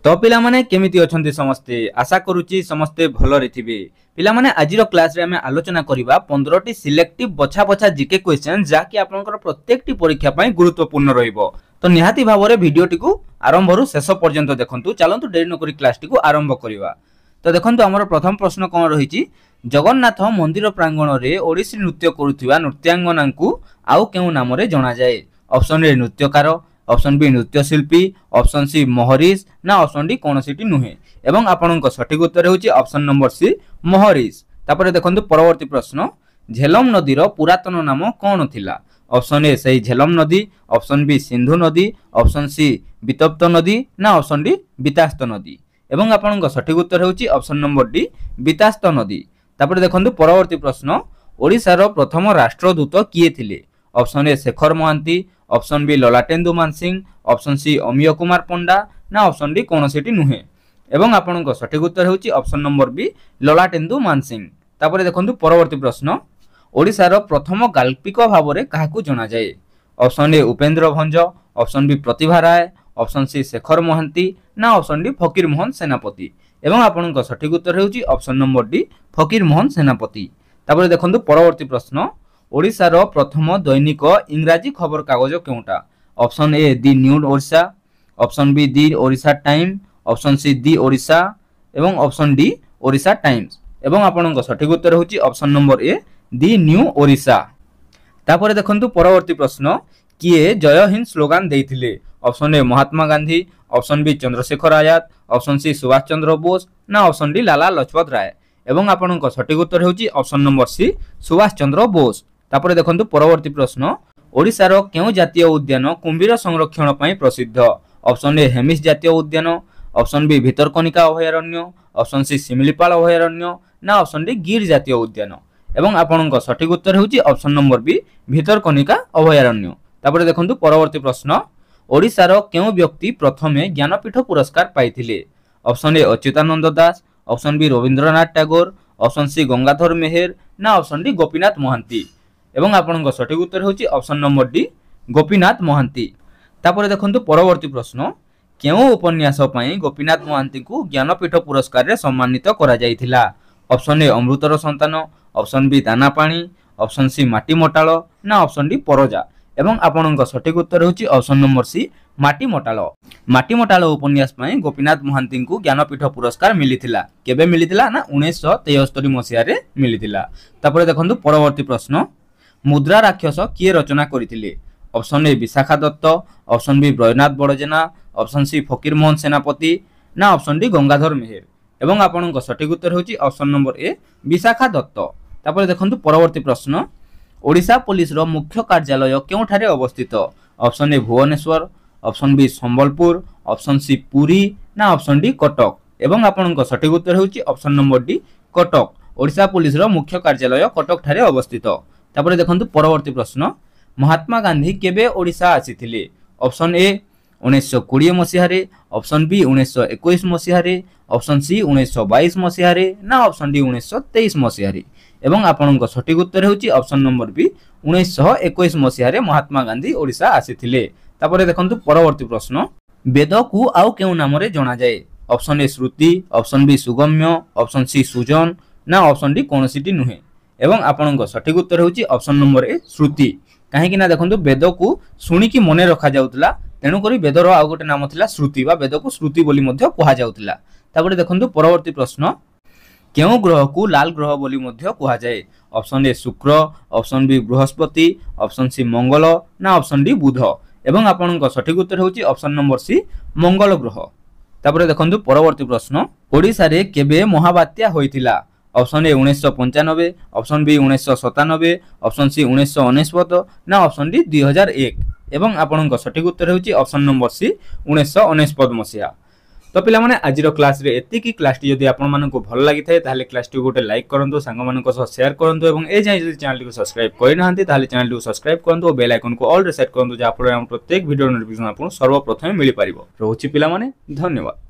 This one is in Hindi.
तो पिला माने केमिति अछंती समस्ते आशा करूची समस्ते भलरे थिबे। पिला माने आजिरो क्लास रे हमें आलोचना करिबा 15 टी सिलेक्टिव बछा बछा जीके क्वेश्चन जाकि आपनकर प्रत्येक टी परीक्षा पई गुरुत्वपूर्ण रहिबो। तो निहाती भाबरे वीडियोटी को आरंभ रु शेष पर्यंत देखंतु। चलंतु देरी न करी क्लास टी को आरंभ करिबा। तो देखंतु हमर प्रथम प्रश्न कोन रहिची, जगन्नाथ मंदिर प्रांगण रे ओडिसी नृत्य करूथिबा नृत्यांगना को आउ केउ नाम रे जणा जाय? ऑप्शन ए नृत्यकार, ऑप्शन बी नृत्यशिल्पी, ऑप्शन सी मोहरिस ना ऑप्शन डी कोनोसीटी नुहे। एवं आपनक सठिक उत्तर होची ऑप्शन नंबर सी मोहरिस। तापरे देखंतु परवर्ती प्रश्न, झेलम नदीर पुरातन नाम कोन थिला? ऑप्शन ए सही झेलम नदी, ऑप्शन बी सिंधु नदी, ऑप्शन सी वितप्त नदी ना ऑप्शन डी बितास्त नदी। एवं आपनक सठिक उत्तर होची ऑप्शन नंबर डी बितास्त नदी। तापरे देखंतु परवर्ती प्रश्न, ओडिशार प्रथम राष्ट्रदूत किए थिले? Option A Shekhar Mahanti, option B Lalatendu Mansingh, option C Amiya Kumar Panda ना ऑप्शन डी कोनोसीटी नुहे। एवं आपनक सठिक उत्तर होची option number B Lalatendu Mansingh. तापरे देखंतु परवर्ती प्रश्न, ओडिशार प्रथम गाल्पिक भाबरे काहाकू जणा जाय? Option A Upendra Bhanja, option B Pratibha Ray, option C Shekhar Mahanti ना ऑप्शन डी फकीर मोहन सेनापति। एवं आपनक सठिक उत्तर होची ऑप्शन नंबर डी फकीर मोहन सेनापति। तापरे देखंतु परवर्ती प्रश्न, ओडिशार प्रथम दैनिक इंग्राजी खबर कागज केउटा? Option A the new Odisha, option B the Odisha time, option C the Odisha एवं ऑप्शन डी ओडिशा टाइम्स। एवं आपनक सठिक उत्तर होची option number A the new Odisha. तापरे देखंतु परवर्ती प्रश्न, किए जय हिंद स्लोगान देइथिले? Option A Mahatma Gandhi, option B Chandrashekhar Azad, option C Subhash Chandra Bose ना ऑप्शन डी लाला लजपत राय। एवं आपनक सठिक उत्तर होची option number C Subhash Chandra Bose. तापरे देखंतु परवर्ती प्रश्न, ओडिशार केउ जातीय उद्यान कुंभीर संरक्षण पई प्रसिद्ध? ऑप्शन ए हेमिस जातीय उद्यान, ऑप्शन बी भितरकनिका अभयारण्य, ऑप्शन सी सिमिलीपाल अभयारण्य ना ऑप्शन डी गिर जातीय उद्यान। एवं आपनक सठिक उत्तर होची ऑप्शन नंबर बी भितरकनिका अभयारण्य। तापरे देखंतु परवर्ती प्रश्न, ओडिशार केउ व्यक्ति प्रथमे ज्ञानपीठ पुरस्कार पाइथिले? Option A Achyutananda Das, option B Rabindranath Tagore, option C Gangadhar Meher ना ऑप्शन डी गोपीनाथ महांती। एवं आपनक सठिक उत्तर होची option number D Gopinath Mohanty. तापरे देखंतु परवर्ती प्रश्न, केउ उपन्यास पई गोपीनाथ महांती को ज्ञानपीठ पुरस्कार रे सम्मानित करा जायथिला? ऑप्शन ए अमृतर संतान, ऑप्शन बी दाना पानी, ऑप्शन सी माटी मोटाळ ना ऑप्शन डी परजा। एवं आपनक सठिक उत्तर होची ऑप्शन नंबर सी माटी मोटाळ। माटी मोटाळ उपन्यास पई गोपीनाथ महांती को ज्ञानपीठ पुरस्कार मिलिथिला। केबे मिलिथिला ना 1973 मसिया रे मिलिथिला। तापरे देखंतु परवर्ती प्रश्न, मुद्रा राक्षस किए रचना करिथिले? Option A Vishakha Datta, option B Brajanath Badajena, option C Fakir Mohan सेनापति ना ऑप्शन डी गंगाधर मेहर। एवं आपनक सठिक उत्तर होची option number A Vishakha Datta. तापरे देखंतु परवर्ती प्रश्न, ओडिशा पुलिस रो मुख्य कार्यालय केउठारे अवस्थित? Option A Bhubaneswar, option B Sambalpur, option C Puri ना ऑप्शन डी कटक। एवं आपनक सठिक उत्तर होची option number D Cuttack. Odisha police रो मुख्य कार्यालय कटक ठारे अवस्थित। तापरे देखंतु परवर्ती प्रश्न, महात्मा गांधी केबे ओडिशा आसीथिले? ऑप्शन ए 1920 मसिया रे, ऑप्शन बी 1921 मसिया रे, ऑप्शन सी 1922 मसिया रे ना ऑप्शन डी 1923 मसिया रे। एवं आपनक सठिक उत्तर होची ऑप्शन नंबर बी 1921 मसिया रे महात्मा गांधी ओडिशा आसीथिले। तापरे देखंतु परवर्ती प्रश्न, वेद को आउ केउ नाम रे जणा जाय? Option A Shruti, option B Sugamya, option C Sujan ना ऑप्शन डी कोनोसीटी नुहे। एवं आपनक सठिक उत्तर होची ऑप्शन नंबर ए श्रुति। काहेकि ना देखंतु वेद को सुनिकी मने रखा जाउतला, तेनु करी वेदर आ गोटे नाम थिला श्रुति बा वेद को श्रुति बोली मध्य कुहा जाउतला। तापरे देखंतु परवर्ती प्रश्न, केउ ग्रह को लाल ग्रह बोली मध्य कुहा जाय? Option A Shukra, option B Brihaspati, option C Mangal ना ऑप्शन डी बुध। एवं आपनक सठिक उत्तर होची ऑप्शन नंबर सी मंगल ग्रह। तापरे देखंतु परवर्ती प्रश्न, ओडिसा रे केबे महाबात्या होइतिला? Option A 1995, option B 1997, option C 1999 ना ऑप्शन डी 2001। एवं आपनक सठिक उत्तर होची ऑप्शन नंबर सी 1999 मसिया। तो पिला माने आजिर क्लास रे एति की क्लास टी जदि आपन मानको भल लागि थाए ताले क्लास टी गोटे लाइक करंतु, सांग मानको सह शेयर करंतु एवं ए जाय जदि चैनल को सब्सक्राइब करि नाहंती ताले चैनल को सब्सक्राइब करंतु और बेल आइकन को ऑल रे सेट करंतु, जा फल हम प्रत्येक वीडियो नोटिफिकेशन आपन सर्वप्रथम मिलि परिबो। रहउची पिला माने धन्यवाद।